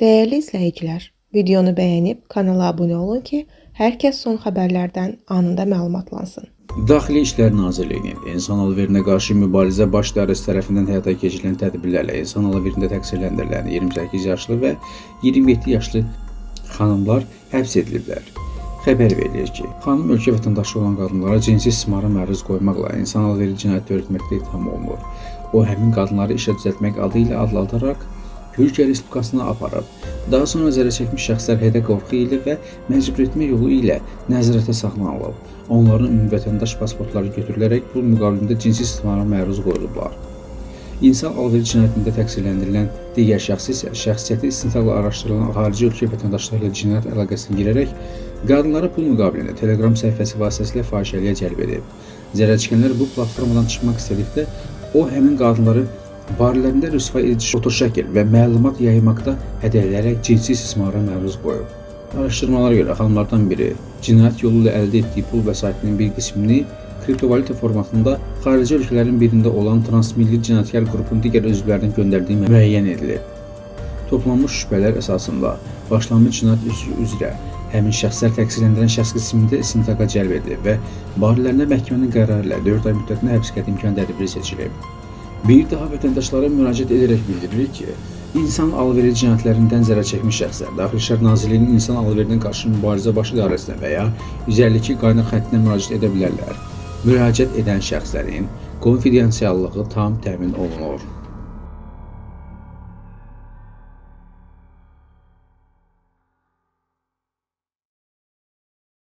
Değerli izləyicilər, videonu bəyənib kanala abunə olun ki, hər kəs son xəbərlərdən anında məlumatlansın. Daxili İşlər Nazirliyinin insan alverinə qarşı mübarizə baş idarəsi tərəfindən həyata keçirilən tədbirlərlə insan alverində təqsirləndirilən 28 yaşlı və 27 yaşlı xanımlar həbs ediliblər. Xəbər verilir ki, xanım ölkə vətəndaşı olan qadınlara cinsi istismara məruz qoymaqla insan alveri cinayəti törətməkdə ittiham olunur. O, həmin qadınları işə düzəltmək adı ilə adlandaraq Türkiyə Respublikasına aparıb. Daha sonra zərərçəkmiş şəxslər hədə qorxu ilə və məcbur etmə yolu ilə nəzarətə saxlanılıb. Onların ümumi vətəndaş pasportları götürülərək pul müqabilində cinsi istismara məruz qoyulublar. İnsan alveri cinayətində təqsirləndirilən digər şəxs isə şəxsiyyəti istintaqla araşdırılan xarici ölkə vətəndaşları ilə cinayət əlaqəsinə girərək qadınlara pul müqabilində Telegram səhifəsi vasitəsilə fahişəliyə cəlb edib. Zərərçəkənlər bu platformadan çıxmaq istədikdə o həmin qadınları barələrində rüsvay edici fotoşəkil və məlumat yaymaqda hədələyərək cinsi istismara məruz qoyub. Araşdırmalara görə xanımlardan biri cinayət yolu ilə əldə etdiyi pul vəsaitinin bir qismini kriptovalyuta formatında xarici ölkələrin birində olan transmilli cinayətkar qrupun digər üzvlərinə göndərdiyi müəyyən edilib. Toplanmış şübhələr əsasında başlanmış cinayət üzrə həmin şəxslər təqsirləndirilən şəxs qismində istintaqa cəlb edilib və barələrində məhkəmənin qərarı ilə 4 ay müddətinə həbs qəti imkan tədbiri seçilib. Bir daha vətəndaşlara müraciət edərək bildirilir ki, insan alveri cinayətlərindən zərər çəkmiş şəxslər Daxili İşlər Nazirliyinin insan alverinə qarşı mübarizə baş idarəsinə və ya 152 qaynar xəttinə müraciət edə bilərlər. Müraciət edən şəxslərin konfidensiallığı tam təmin olunur.